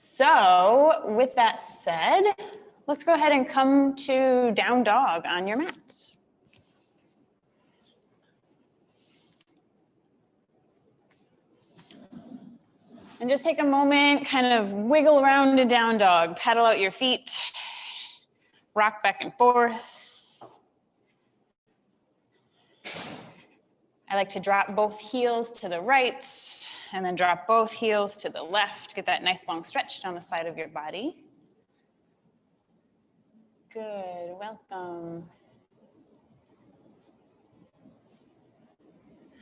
So with that said, let's go ahead and come to down dog on your mat. And just take a moment, kind of wiggle around in down dog, pedal out your feet, rock back and forth. I like to drop both heels to the right and then drop both heels to the left. Get that nice long stretch down the side of your body. Good, welcome.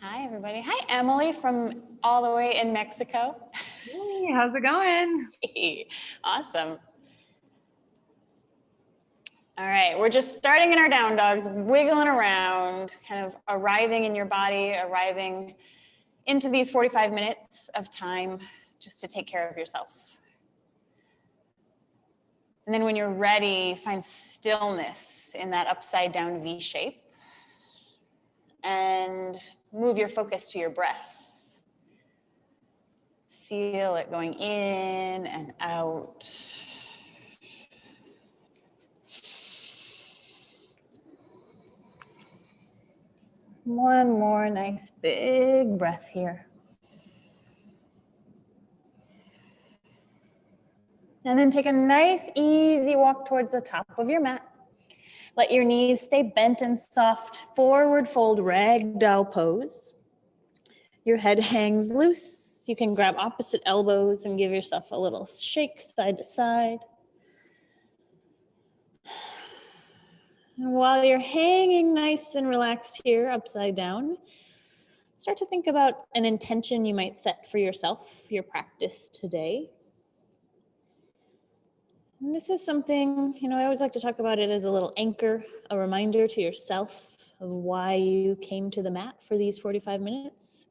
Hi, everybody. Hi, Emily from all the way in Mexico. Hey, how's it going? Hey, awesome. All right, we're just starting in our down dogs, wiggling around, kind of arriving in your body, arriving into these 45 minutes of time just to take care of yourself. And then when you're ready, find stillness in that upside down V shape and move your focus to your breath. Feel it going in and out. One more nice big breath here. And then take a nice easy walk towards the top of your mat. Let your knees stay bent and soft. Forward fold ragdoll pose. Your head hangs loose. You can grab opposite elbows and give yourself a little shake side to side. And while you're hanging nice and relaxed here, upside down, start to think about an intention you might set for yourself, your practice today. And this is something, I always like to talk about it as a little anchor, a reminder to yourself of why you came to the mat for these 45 minutes.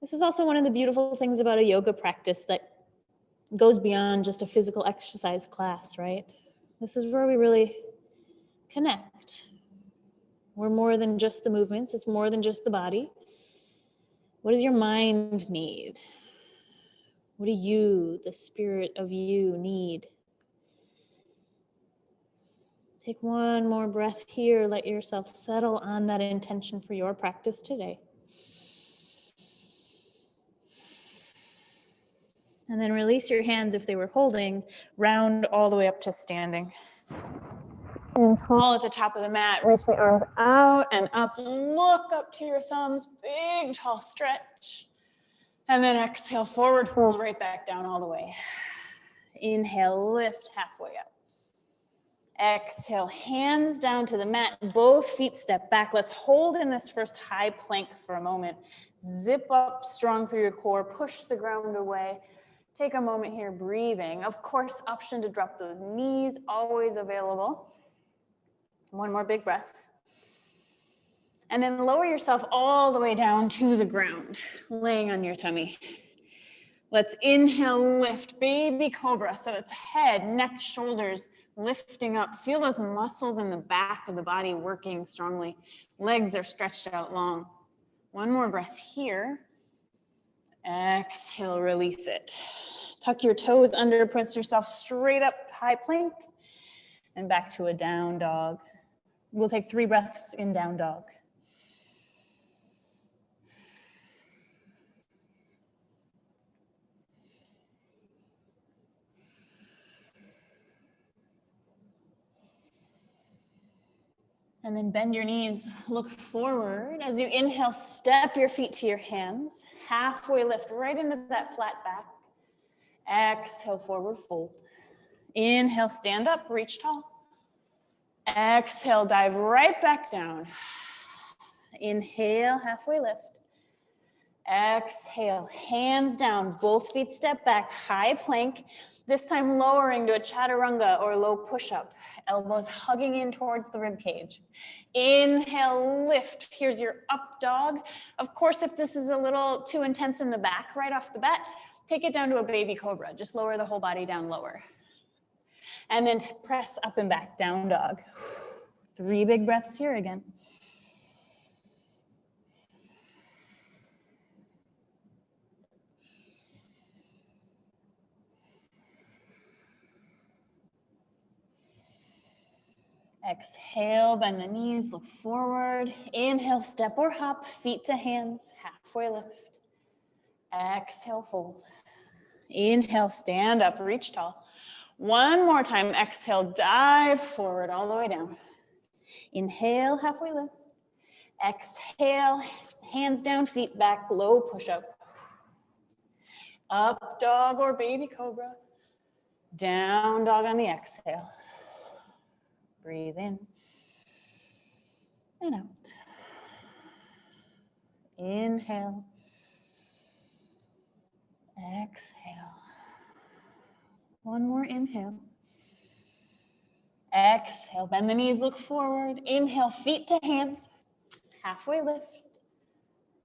This is also one of the beautiful things about a yoga practice that goes beyond just a physical exercise class, right? This is where we really connect. We're more than just the movements. It's more than just the body. What does your mind need? What do you, the spirit of you, need? Take one more breath here. Let yourself settle on that intention for your practice today. And then release your hands if they were holding, round all the way up to standing. And tall at the top of the mat, reach the arms out and up. Look up to your thumbs, big tall stretch. And then exhale, forward fold right back down all the way. Inhale, lift halfway up. Exhale, hands down to the mat, both feet step back. Let's hold in this first high plank for a moment. Zip up strong through your core, push the ground away. Take a moment here, breathing. Of course, option to drop those knees, always available. One more big breath. And then lower yourself all the way down to the ground, laying on your tummy. Let's inhale, lift, baby cobra. So it's head, neck, shoulders lifting up. Feel those muscles in the back of the body working strongly. Legs are stretched out long. One more breath here. Exhale, release it. Tuck your toes under, press yourself straight up, high plank, and back to a down dog. We'll take 3 breaths in down dog. And then bend your knees, look forward. As you inhale, step your feet to your hands. Halfway lift right into that flat back. Exhale, forward fold. Inhale, stand up, reach tall. Exhale, dive right back down. Inhale, halfway lift. Exhale, hands down, both feet step back, high plank. This time lowering to a chaturanga or low push-up. Elbows hugging in towards the rib cage. Inhale, lift. Here's your up dog. Of course, if this is a little too intense in the back right off the bat, take it down to a baby cobra. Just lower the whole body down lower. And then press up and back, down dog. 3 big breaths here again. Exhale, bend the knees, look forward. Inhale, step or hop, feet to hands, halfway lift. Exhale, fold. Inhale, stand up, reach tall. One more time, exhale, dive forward all the way down. Inhale, halfway lift. Exhale, hands down, feet back, low push-up. Up dog or baby cobra. Down dog on the exhale. Breathe in and out. Inhale. Exhale. One more inhale. Exhale, bend the knees, look forward. Inhale, feet to hands, halfway lift.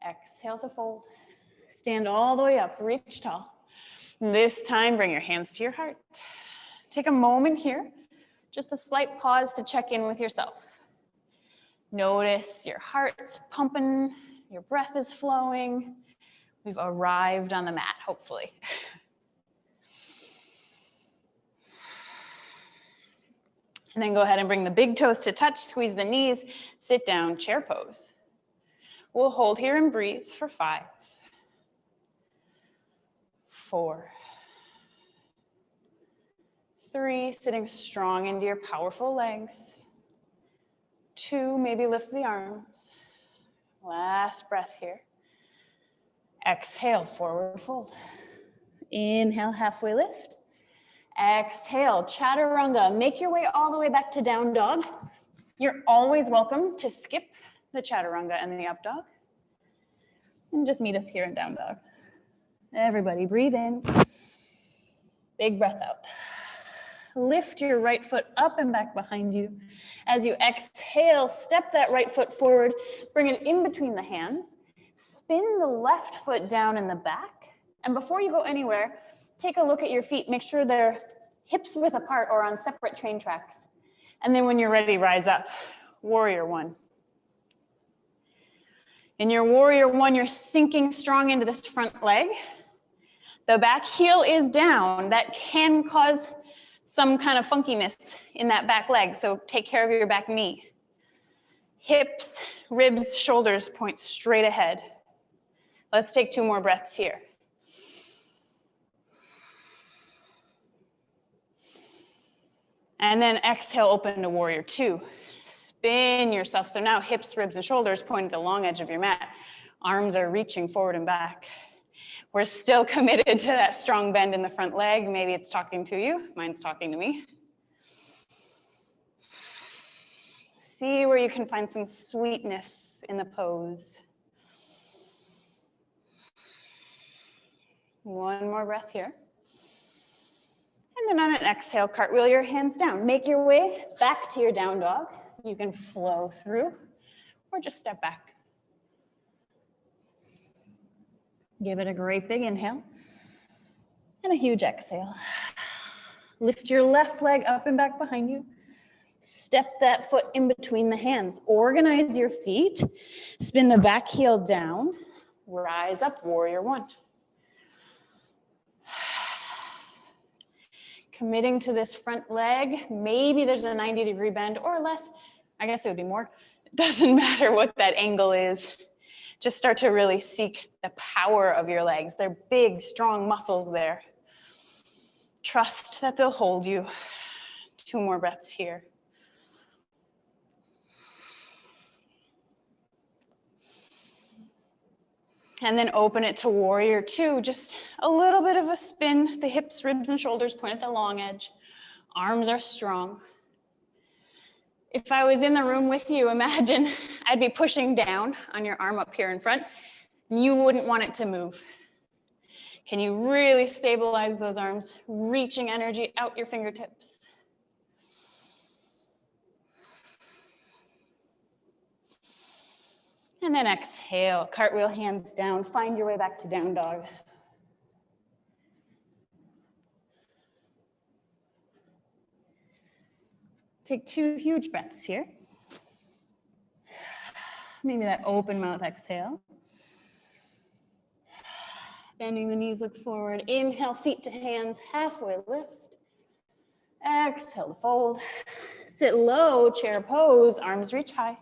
Exhale to fold. Stand all the way up, reach tall. This time, bring your hands to your heart. Take a moment here, just a slight pause to check in with yourself. Notice your heart's pumping, your breath is flowing. We've arrived on the mat, hopefully. And then go ahead and bring the big toes to touch, squeeze the knees, sit down, chair pose. We'll hold here and breathe for 5, 4, 3, sitting strong into your powerful legs. 2, maybe lift the arms. Last breath here. Exhale, forward fold. Inhale, halfway lift. Exhale, chaturanga. Make your way all the way back to down dog. You're always welcome to skip the chaturanga and the up dog. And just meet us here in down dog. Everybody breathe in. Big breath out. Lift your right foot up and back behind you. As you exhale, step that right foot forward. Bring it in between the hands. Spin the left foot down in the back. And before you go anywhere, take a look at your feet. Make sure they're hips width apart or on separate train tracks. And then when you're ready, rise up. Warrior one. In your warrior one, you're sinking strong into this front leg. The back heel is down. That can cause some kind of funkiness in that back leg, so take care of your back knee. Hips, ribs, shoulders point straight ahead. Let's take 2 more breaths here. And then exhale, open to warrior 2. Spin yourself. So now hips, ribs, and shoulders point at the long edge of your mat. Arms are reaching forward and back. We're still committed to that strong bend in the front leg. Maybe it's talking to you. Mine's talking to me. See where you can find some sweetness in the pose. One more breath here. And then on an exhale, cartwheel your hands down. Make your way back to your down dog. You can flow through or just step back. Give it a great big inhale and a huge exhale. Lift your left leg up and back behind you. Step that foot in between the hands. Organize your feet. Spin the back heel down. Rise up, warrior one. Committing to this front leg. Maybe there's a 90-degree bend or less. I guess it would be more. It doesn't matter what that angle is. Just start to really seek the power of your legs. They're big, strong muscles there. Trust that they'll hold you. 2 more breaths here. And then open it to warrior 2. Just a little bit of a spin. The hips, ribs, and shoulders point at the long edge. Arms are strong. If I was in the room with you, imagine I'd be pushing down on your arm up here in front. You wouldn't want it to move. Can you really stabilize those arms, reaching energy out your fingertips? And then exhale, cartwheel hands down, find your way back to down dog. Take 2 huge breaths here. Maybe that open mouth exhale. Bending the knees, look forward. Inhale, feet to hands, halfway lift. Exhale to fold. Sit low, chair pose, arms reach high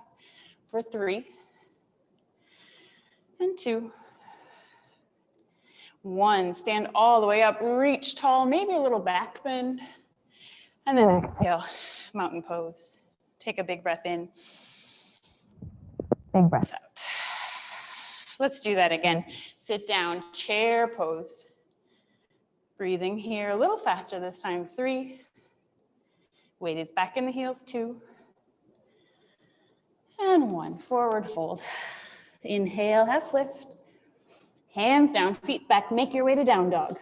for 3 and 2. 1, stand all the way up, reach tall, maybe a little back bend. And then exhale, mountain pose. Take a big breath in. Big breath out. Let's do that again. Sit down, chair pose. Breathing here a little faster this time. 3. Weight is back in the heels. 2. And 1, forward fold. Inhale, half lift. Hands down, feet back, make your way to down dog.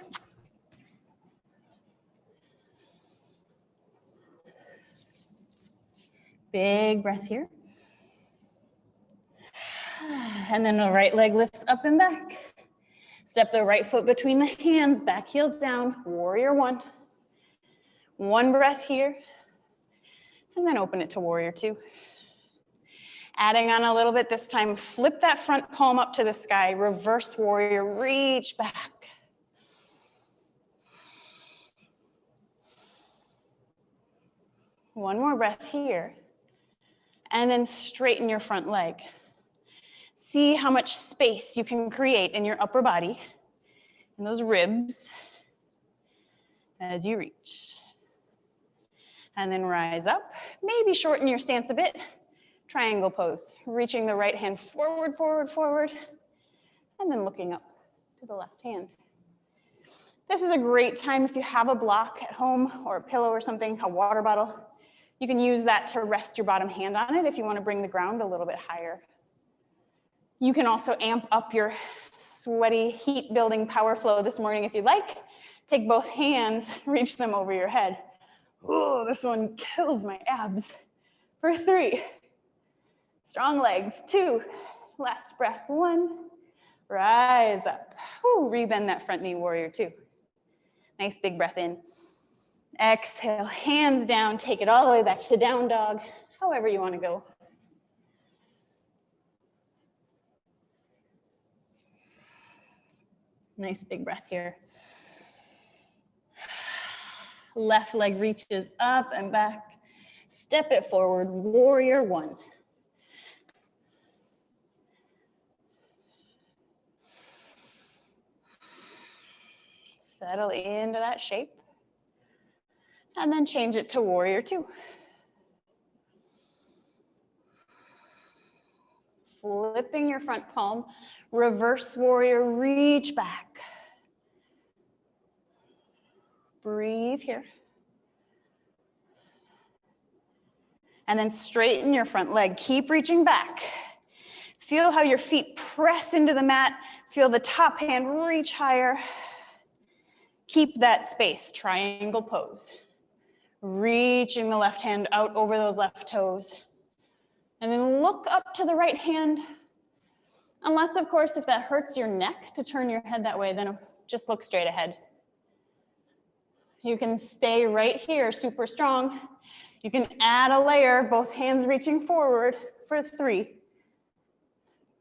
Big breath here. And then the right leg lifts up and back. Step the right foot between the hands, back heel down, warrior 1. 1 breath here. And then open it to warrior 2. Adding on a little bit this time, flip that front palm up to the sky, reverse warrior, reach back. One more breath here. And then straighten your front leg. See how much space you can create in your upper body and those ribs as you reach. And then rise up. Maybe shorten your stance a bit. Triangle pose. Reaching the right hand forward, forward, forward. And then looking up to the left hand. This is a great time if you have a block at home or a pillow or something, a water bottle. You can use that to rest your bottom hand on it if you want to bring the ground a little bit higher. You can also amp up your sweaty, heat-building power flow this morning if you'd like. Take both hands, reach them over your head. Oh, this one kills my abs. For 3. Strong legs. 2. Last breath. 1. Rise up. Ooh, rebend that front knee, warrior 2. Nice big breath in. Exhale, hands down, take it all the way back to down dog, however you want to go. Nice big breath here. Left leg reaches up and back. Step it forward, warrior 1. Settle into that shape. And then change it to warrior 2. Flipping your front palm, reverse warrior, reach back. Breathe here. And then straighten your front leg. Keep reaching back. Feel how your feet press into the mat. Feel the top hand reach higher. Keep that space, triangle pose. Reaching the left hand out over those left toes. And then look up to the right hand. Unless, of course, if that hurts your neck to turn your head that way, then just look straight ahead. You can stay right here, super strong. You can add a layer, both hands reaching forward for 3,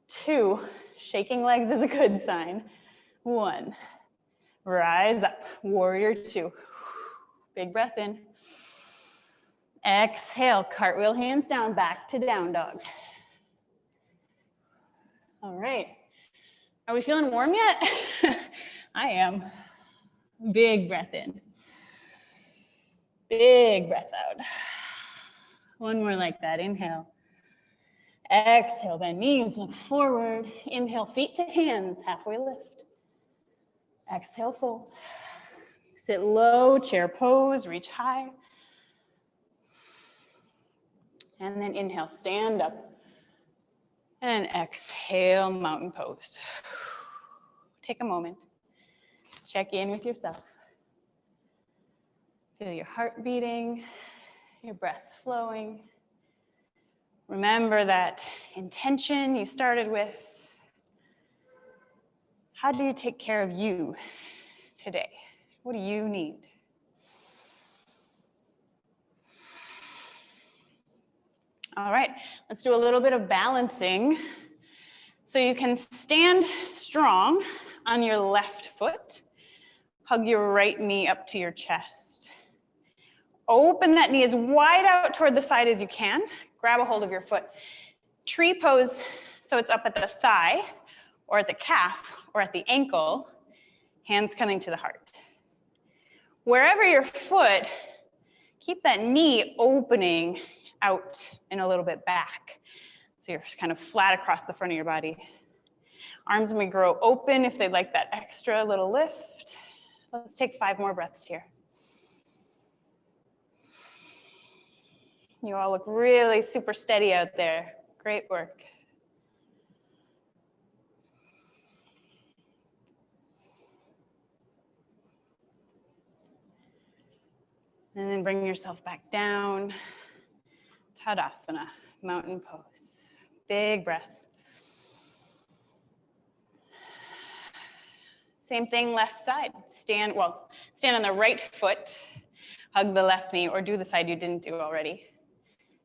2, shaking legs is a good sign. 1, rise up, warrior 2. Big breath in. Exhale, cartwheel hands down, back to down dog. All right. Are we feeling warm yet? I am. Big breath in. Big breath out. One more like that. Inhale. Exhale, bend knees, look forward. Inhale, feet to hands, halfway lift. Exhale, fold. Sit low, chair pose, reach high. And then inhale, stand up. And exhale, mountain pose. Take a moment. Check in with yourself. Feel your heart beating, your breath flowing. Remember that intention you started with. How do you take care of you today? What do you need? All right, let's do a little bit of balancing. So you can stand strong on your left foot. Hug your right knee up to your chest. Open that knee as wide out toward the side as you can. Grab a hold of your foot. Tree pose, so it's up at the thigh, or at the calf, or at the ankle, hands coming to the heart. Wherever your foot, keep that knee opening out and a little bit back. So you're kind of flat across the front of your body. Arms may grow open if they'd like that extra little lift. Let's take 5 more breaths here. You all look really super steady out there. Great work. And then bring yourself back down. Tadasana, mountain pose. Big breath. Same thing, left side. Stand on the right foot, hug the left knee, or do the side you didn't do already.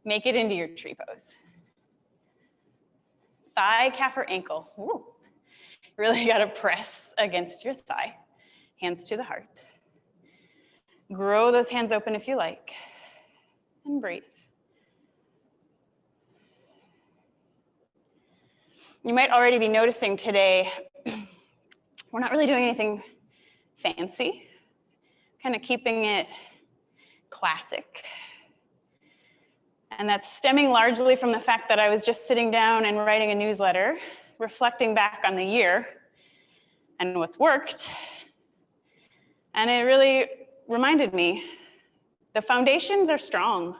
Make it into your tree pose. Thigh, calf, or ankle. Ooh. Really gotta press against your thigh. Hands to the heart. Grow those hands open if you like. And breathe. You might already be noticing today, we're not really doing anything fancy. Kind of keeping it classic. And that's stemming largely from the fact that I was just sitting down and writing a newsletter, reflecting back on the year and what's worked. And it really reminded me, the foundations are strong.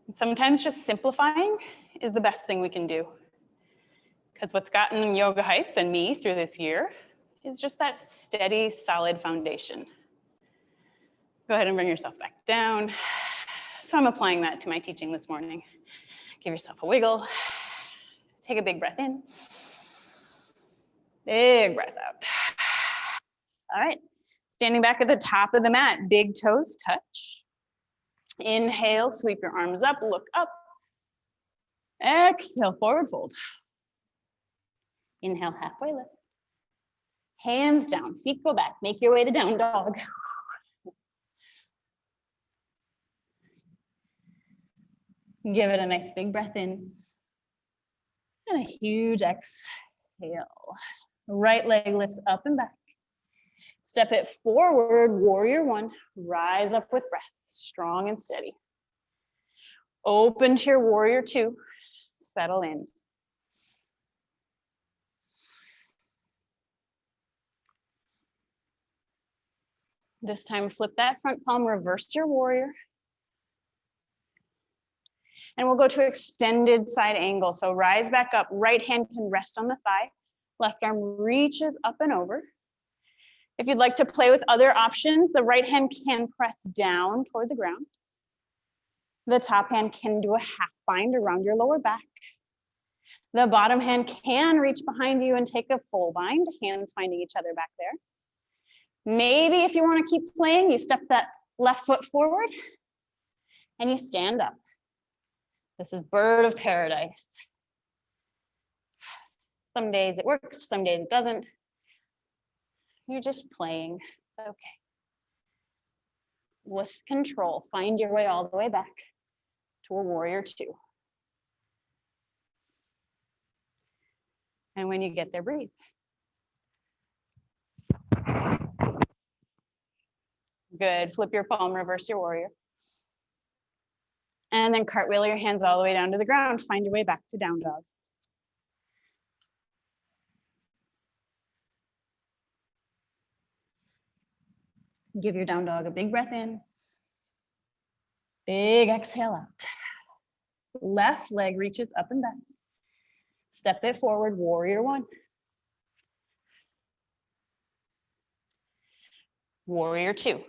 And sometimes just simplifying is the best thing we can do. Because what's gotten Yoga Heights and me through this year is just that steady, solid foundation. Go ahead and bring yourself back down. So I'm applying that to my teaching this morning. Give yourself a wiggle. Take a big breath in. Big breath out. All right, standing back at the top of the mat, big toes touch. Inhale, sweep your arms up, look up. Exhale, forward fold. Inhale, halfway lift. Hands down, feet go back. Make your way to down dog. Give it a nice big breath in. And a huge exhale. Right leg lifts up and back. Step it forward, warrior 1. Rise up with breath, strong and steady. Open to your warrior 2. Settle in. This time, flip that front palm, reverse your warrior. And we'll go to extended side angle. So rise back up, right hand can rest on the thigh, left arm reaches up and over. If you'd like to play with other options, the right hand can press down toward the ground. The top hand can do a half bind around your lower back. The bottom hand can reach behind you and take a full bind, hands finding each other back there. Maybe if you want to keep playing, you step that left foot forward and you stand up. This is bird of paradise. Some days it works, some days it doesn't. You're just playing, it's okay. With control, find your way all the way back to a warrior 2. And when you get there, breathe. Good, flip your palm, reverse your warrior. And then cartwheel your hands all the way down to the ground. Find your way back to down dog. Give your down dog a big breath in. Big exhale out. Left leg reaches up and back. Step it forward, warrior 1. Warrior 2.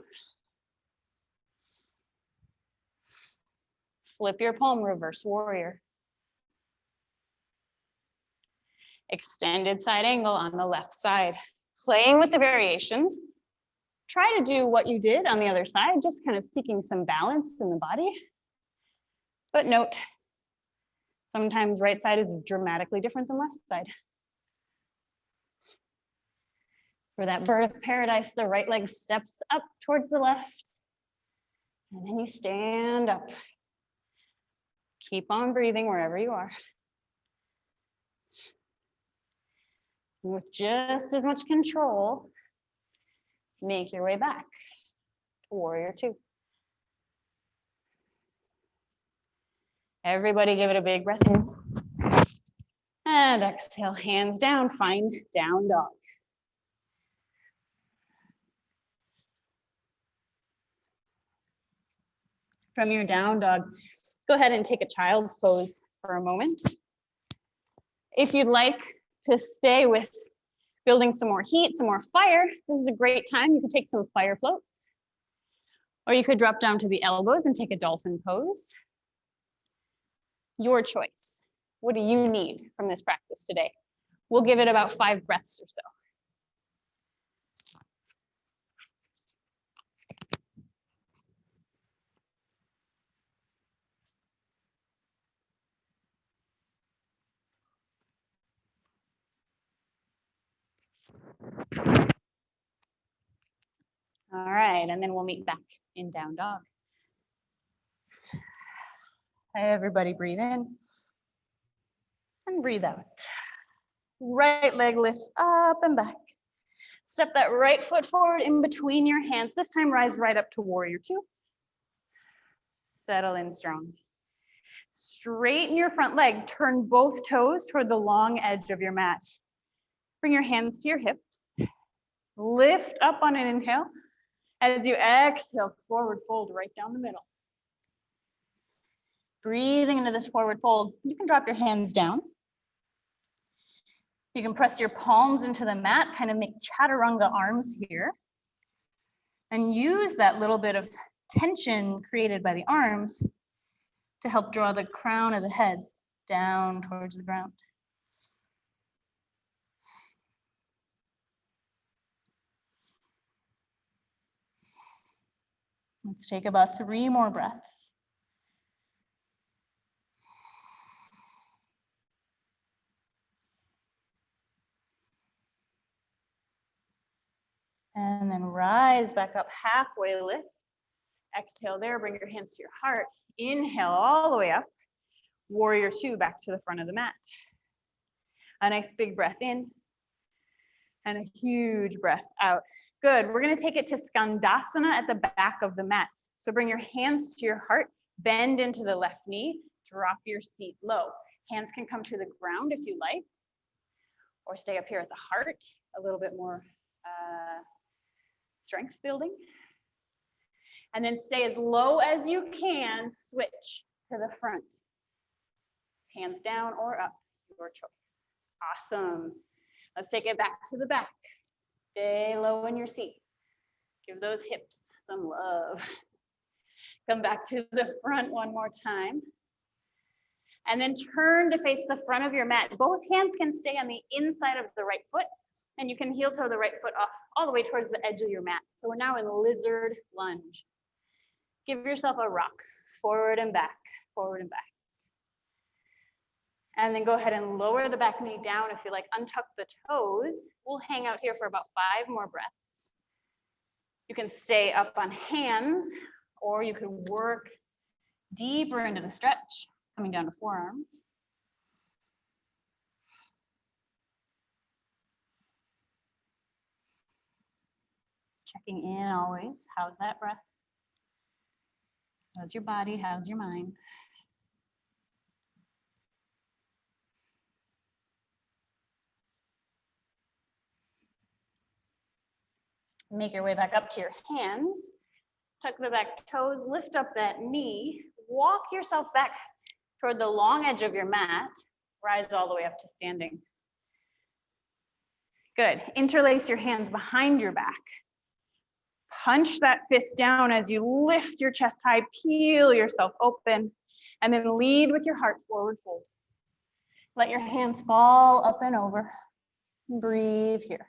Flip your palm, reverse warrior. Extended side angle on the left side. Playing with the variations. Try to do what you did on the other side, just kind of seeking some balance in the body. But note, sometimes right side is dramatically different than left side. For that bird of paradise, the right leg steps up towards the left. And then you stand up. Keep on breathing wherever you are. And with just as much control, make your way back to warrior two. Everybody give it a big breath in. And exhale, hands down, find down dog. From your down dog, go ahead and take a child's pose for a moment. If you'd like to stay with building some more heat, some more fire, this is a great time. You could take some fire floats, or you could drop down to the elbows and take a dolphin pose. Your choice. What do you need from this practice today? We'll give it about 5 breaths or so. All right, and then we'll meet back in down dog. Everybody breathe in and breathe out. Right leg lifts up and back. Step that right foot forward in between your hands. This time rise right up to warrior two. Settle in strong. Straighten your front leg. Turn both toes toward the long edge of your mat. Bring your hands to your hips. Lift up on an inhale. As you exhale, forward fold right down the middle. Breathing into this forward fold, you can drop your hands down. You can press your palms into the mat, kind of make chaturanga arms here. And use that little bit of tension created by the arms to help draw the crown of the head down towards the ground. Let's take about 3 more breaths. And then rise back up, halfway lift. Exhale there, bring your hands to your heart. Inhale all the way up. Warrior two, back to the front of the mat. A nice big breath in. And a huge breath out. Good, we're gonna take it to Skandasana at the back of the mat. So bring your hands to your heart, bend into the left knee, drop your seat low. Hands can come to the ground if you like, or stay up here at the heart, a little bit more strength building. And then stay as low as you can, switch to the front. Hands down or up, your choice. Awesome. Let's take it back to the back. Stay low in your seat. Give those hips some love. Come back to the front one more time. And then turn to face the front of your mat. Both hands can stay on the inside of the right foot, and you can heel toe the right foot off all the way towards the edge of your mat. So we're now in lizard lunge. Give yourself a rock, forward and back, forward and back. And then go ahead and lower the back knee down if you like, untuck the toes. We'll hang out here for about 5 more breaths. You can stay up on hands, or you can work deeper into the stretch, coming down to forearms. Checking in always. How's that breath? How's your body? How's your mind? Make your way back up to your hands. Tuck the back toes, lift up that knee. Walk yourself back toward the long edge of your mat. Rise all the way up to standing. Good. Interlace your hands behind your back. Punch that fist down as you lift your chest high, peel yourself open, and then lead with your heart, forward fold. Let your hands fall up and over. Breathe here.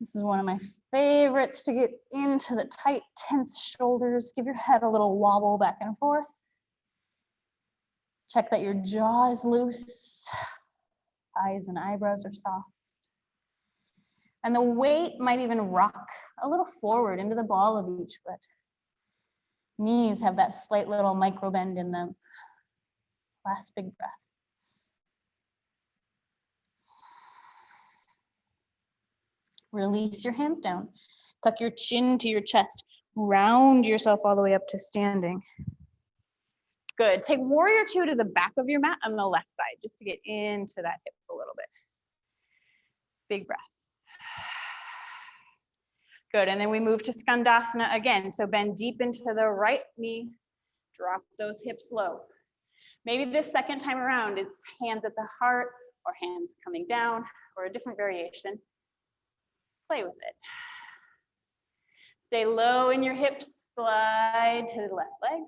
This is one of my favorites to get into the tight, tense shoulders. Give your head a little wobble back and forth. Check that your jaw is loose. Eyes and eyebrows are soft. And the weight might even rock a little forward into the ball of each foot. Knees have that slight little micro bend in them. Last big breath. Release your hands down. Tuck your chin to your chest. Round yourself all the way up to standing. Good. Take warrior two to the back of your mat on the left side, just to get into that hip a little bit. Big breath. Good. And then we move to skandasana again. So bend deep into the right knee. Drop those hips low. Maybe this second time around, it's hands at the heart or hands coming down or a different variation. Play with it. Stay low in your hips. Slide to the left leg.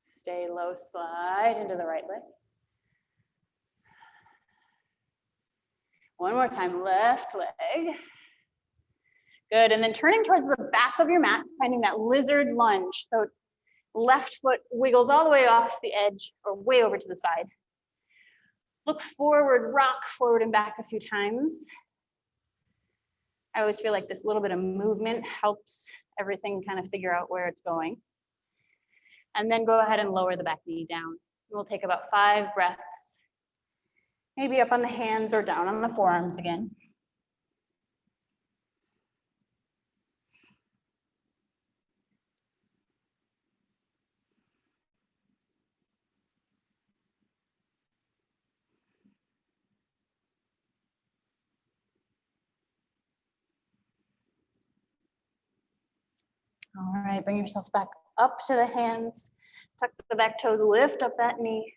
Stay low, slide into the right leg. One more time, left leg. Good, and then turning towards the back of your mat, finding that lizard lunge. So left foot wiggles all the way off the edge or way over to the side. Look forward, rock forward and back a few times. I always feel like this little bit of movement helps everything kind of figure out where it's going. And then go ahead and lower the back knee down. We'll take about 5 breaths. Maybe up on the hands or down on the forearms again. All right, bring yourself back up to the hands. Tuck the back toes, lift up that knee.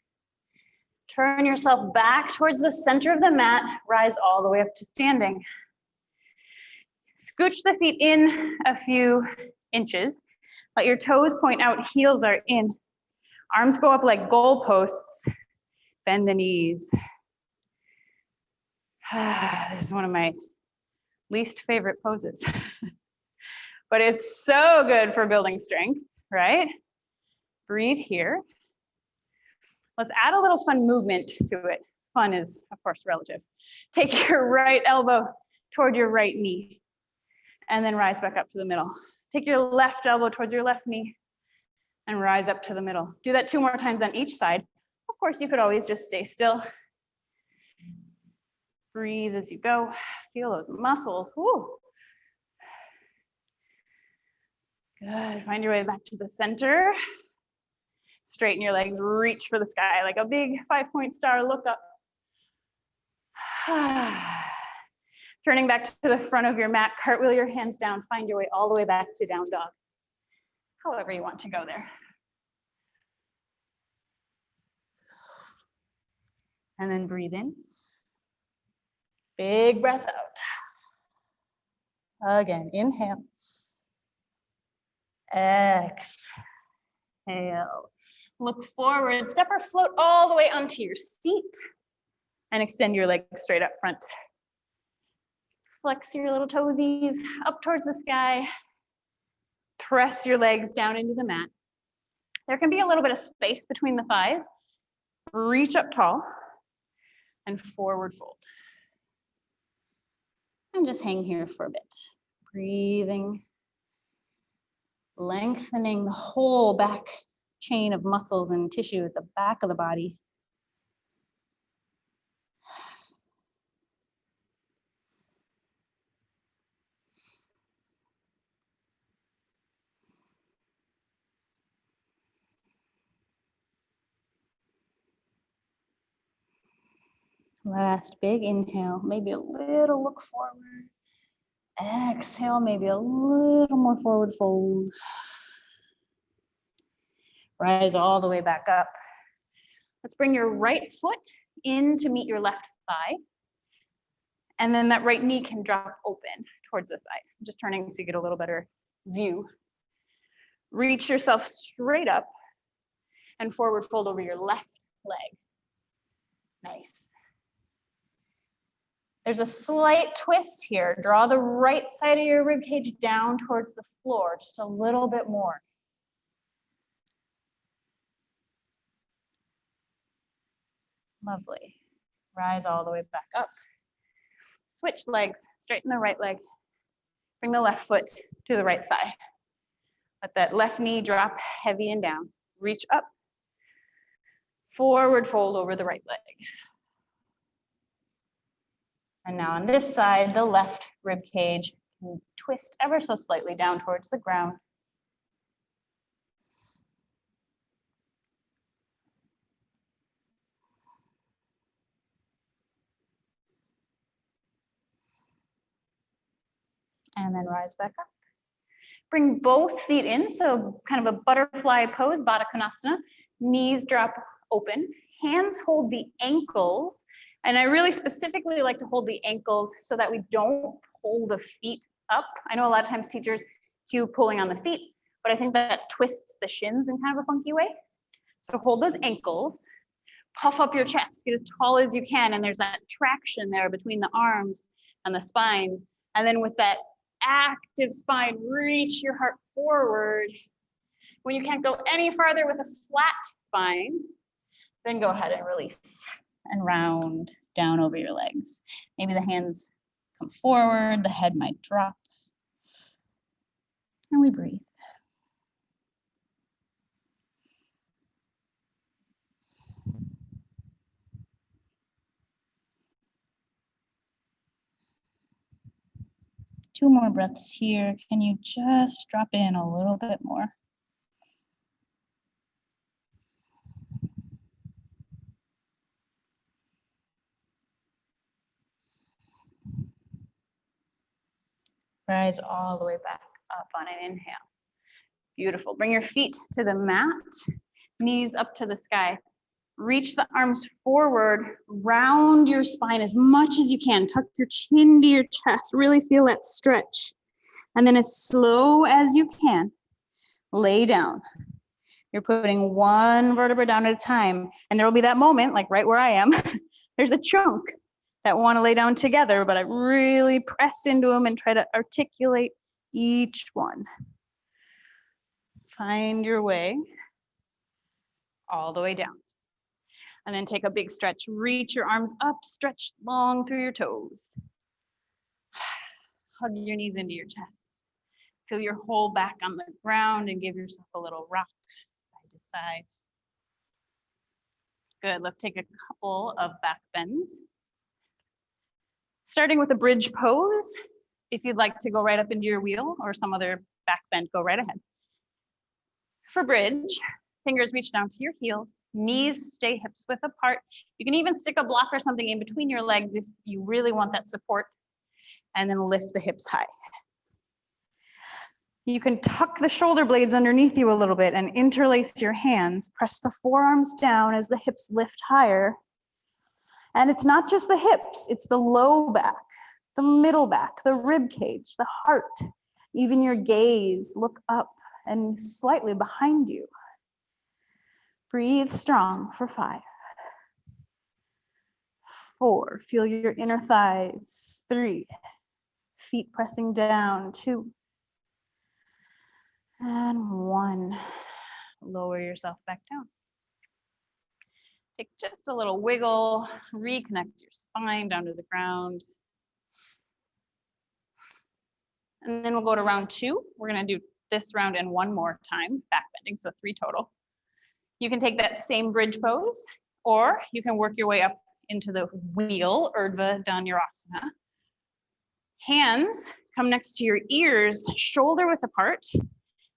Turn yourself back towards the center of the mat. Rise all the way up to standing. Scooch the feet in a few inches. Let your toes point out, heels are in. Arms go up like goalposts. Bend the knees. This is one of my least favorite poses. But it's so good for building strength, right? Breathe here. Let's add a little fun movement to it. Fun is, of course, relative. Take your right elbow toward your right knee, and then rise back up to the middle. Take your left elbow towards your left knee, and rise up to the middle. Do that 2 more times on each side. Of course, you could always just stay still. Breathe as you go. Feel those muscles. Woo. Good, find your way back to the center. Straighten your legs, reach for the sky like a big 5-point star, look up. Turning back to the front of your mat, cartwheel your hands down, find your way all the way back to down dog. However you want to go there. And then breathe in. Big breath out. Again, inhale. Exhale. Look forward, step or float all the way onto your seat and extend your legs straight up front. Flex your little toesies up towards the sky. Press your legs down into the mat. There can be a little bit of space between the thighs. Reach up tall and forward fold. And just hang here for a bit. Breathing. Lengthening the whole back chain of muscles and tissue at the back of the body. Last big inhale, maybe a little look forward. Exhale, maybe a little more forward fold. Rise all the way back up. Let's bring your right foot in to meet your left thigh. And then that right knee can drop open towards the side. I'm just turning so you get a little better view. Reach yourself straight up and forward fold over your left leg. Nice. There's a slight twist here. Draw the right side of your rib cage down towards the floor, just a little bit more. Lovely. Rise all the way back up. Switch legs, straighten the right leg. Bring the left foot to the right thigh. Let that left knee drop heavy and down. Reach up. Forward fold over the right leg. And now on this side, the left rib cage can twist ever so slightly down towards the ground. And then rise back up. Bring both feet in, so kind of a butterfly pose, Baddha Konasana. Knees drop open. Hands hold the ankles. And I really specifically like to hold the ankles so that we don't pull the feet up. I know a lot of times teachers cue pulling on the feet, but I think that twists the shins in kind of a funky way. So hold those ankles. Puff up your chest, get as tall as you can, and there's that traction there between the arms and the spine. And then with that active spine, reach your heart forward. When you can't go any farther with a flat spine, then go ahead and release and round down over your legs. Maybe the hands come forward, the head might drop. And we breathe. Two more breaths here. Can you just drop in a little bit more? Rise all the way back up on an inhale. Beautiful. Bring your feet to the mat, knees up to the sky. Reach the arms forward, round your spine as much as you can. Tuck your chin to your chest, really feel that stretch. And then as slow as you can, lay down. You're putting one vertebra down at a time. And there will be that moment, like right where I am, there's a chunk that want to lay down together, but I really press into them and try to articulate each one. Find your way all the way down. And then take a big stretch. Reach your arms up, stretch long through your toes. Hug your knees into your chest. Feel your whole back on the ground and give yourself a little rock side to side. Good, let's take a couple of back bends. Starting with a bridge pose. If you'd like to go right up into your wheel or some other back bend, go right ahead. For bridge, fingers reach down to your heels, knees stay hips width apart. You can even stick a block or something in between your legs if you really want that support, and then lift the hips high. You can tuck the shoulder blades underneath you a little bit and interlace your hands. Press the forearms down as the hips lift higher. And it's not just the hips, it's the low back, the middle back, the rib cage, the heart, even your gaze. Look up and slightly behind you. Breathe strong for 5. 4, feel your inner thighs. 3, feet pressing down. 2, and 1. Lower yourself back down. Take just a little wiggle, reconnect your spine down to the ground. And then we'll go to round 2. We're gonna do this round and one more time, back bending, so 3 total. You can take that same bridge pose, or you can work your way up into the wheel, Urdhva Dhanurasana. Hands come next to your ears, shoulder width apart.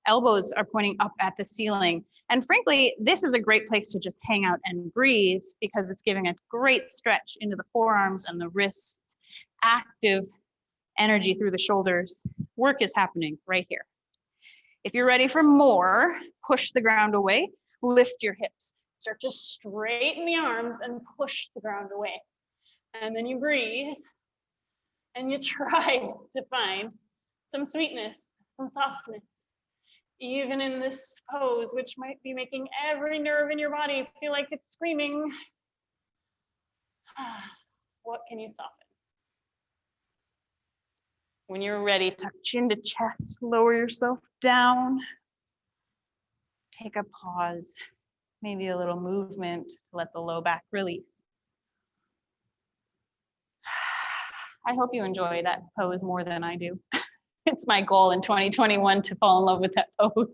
Elbows are pointing up at the ceiling. And frankly, this is a great place to just hang out and breathe because it's giving a great stretch into the forearms and the wrists, active energy through the shoulders. Work is happening right here. If you're ready for more, push the ground away, lift your hips. Start to straighten the arms and push the ground away. And then you breathe and you try to find some sweetness, some softness, even in this pose, which might be making every nerve in your body feel like it's screaming. What can you soften? When you're ready, tuck chin to chest, lower yourself down. Take a pause, maybe a little movement to let the low back release. I hope you enjoy that pose more than I do. It's my goal in 2021 to fall in love with that pose.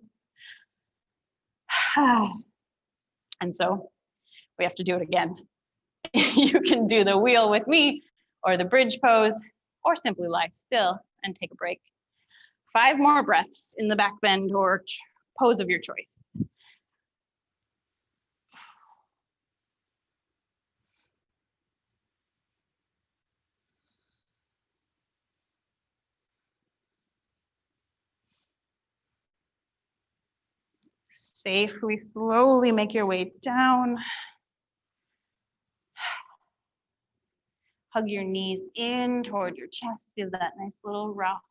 And so we have to do it again. You can do the wheel with me or the bridge pose, or simply lie still and take a break. 5 more breaths in the back bend or pose of your choice. Safely, slowly make your way down. Hug your knees in toward your chest. Feel that nice little rock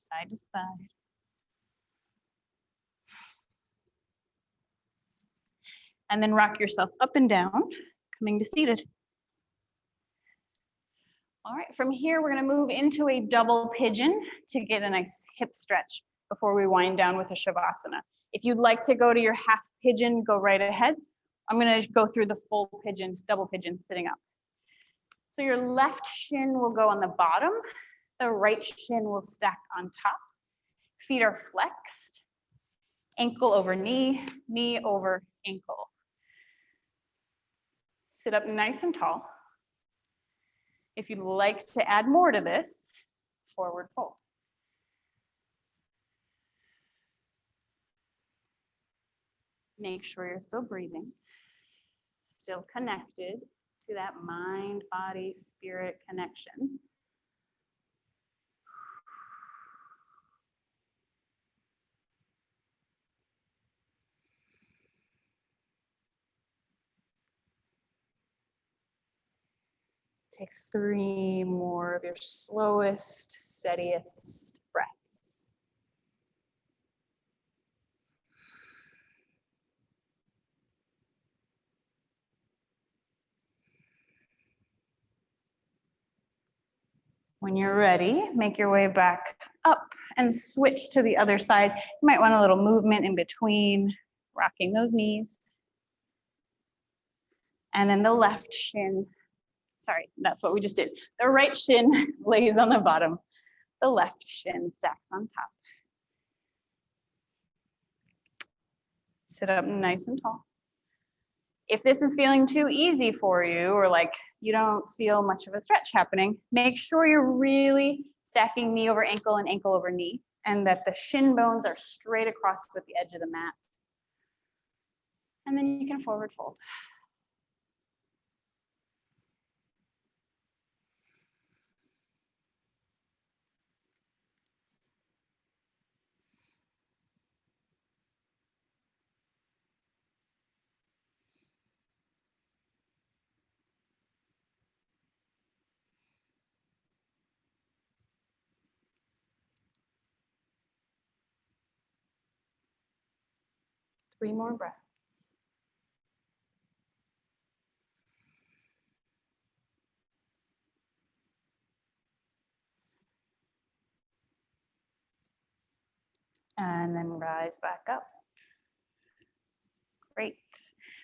side to side. And then rock yourself up and down, coming to seated. All right, from here, we're gonna move into a double pigeon to get a nice hip stretch before we wind down with a Shavasana. If you'd like to go to your half pigeon, go right ahead. I'm gonna go through the full pigeon, double pigeon, sitting up. So your left shin will go on the bottom, the right shin will stack on top. Feet are flexed, ankle over knee, knee over ankle. Sit up nice and tall. If you'd like to add more to this, forward fold. Make sure you're still breathing, still connected to that mind, body, spirit connection. Take 3 more of your slowest, steadiest breaths. When you're ready, make your way back up and switch to the other side. You might want a little movement in between, rocking those knees. And then the left shin, sorry, that's what we just did. The right shin lays on the bottom. The left shin stacks on top. Sit up nice and tall. If this is feeling too easy for you, or like you don't feel much of a stretch happening, make sure you're really stacking knee over ankle and ankle over knee, and that the shin bones are straight across with the edge of the mat. And then you can forward fold. Three more breaths. And then rise back up. Great.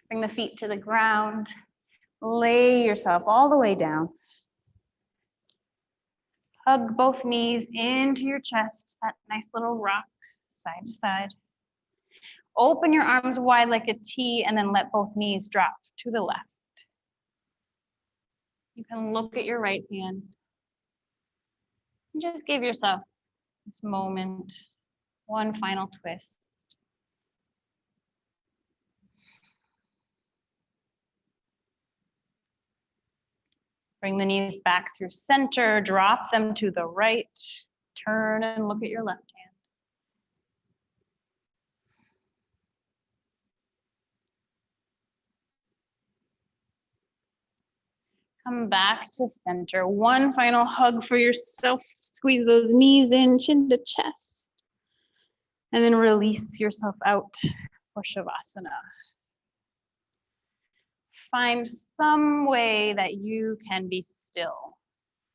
Bring the feet to the ground. Lay yourself all the way down. Hug both knees into your chest, that nice little rock, side to side. Open your arms wide like a T and then let both knees drop to the left. You can look at your right hand. And just give yourself this moment, one final twist. Bring the knees back through center, drop them to the right, turn and look at your left hand. Come back to center. One final hug for yourself. Squeeze those knees in, chin to chest. And then release yourself out for Shavasana. Find some way that you can be still,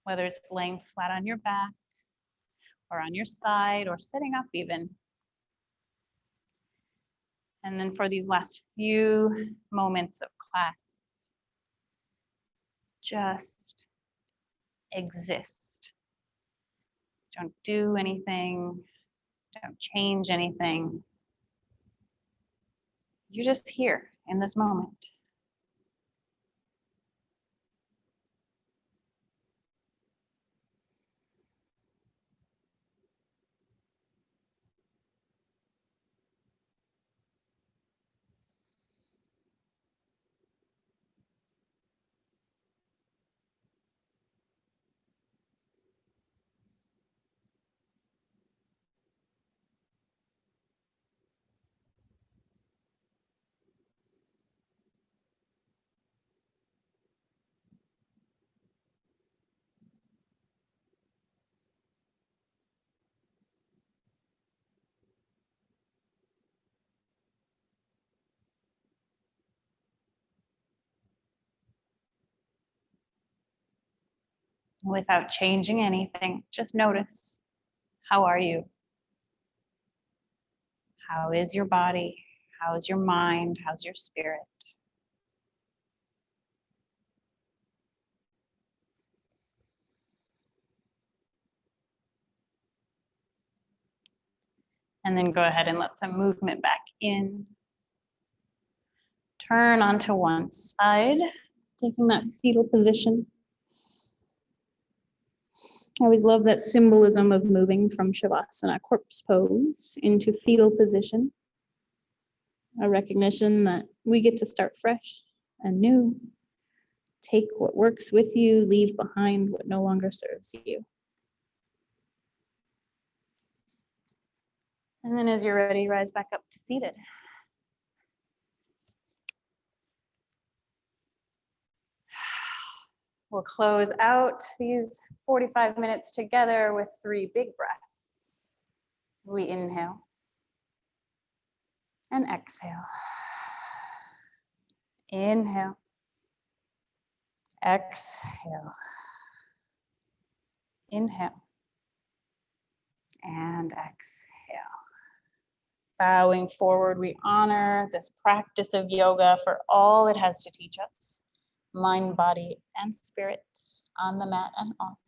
whether it's laying flat on your back or on your side or sitting up even. And then for these last few moments of class, just exist. Don't do anything. Don't change anything. You're just here in this moment. Without changing anything, just notice. How are you? How is your body? How is your mind? How's your spirit? And then go ahead and let some movement back in. Turn onto one side, taking that fetal position. I always love that symbolism of moving from Shavasana, corpse pose, into fetal position. A recognition that we get to start fresh and new. Take what works with you, leave behind what no longer serves you. And then as you're ready, rise back up to seated. We'll close out these 45 minutes together with 3 big breaths. We inhale and exhale. Inhale, exhale, inhale, and exhale. Bowing forward, we honor this practice of yoga for all it has to teach us, mind, body, and spirit, on the mat and off.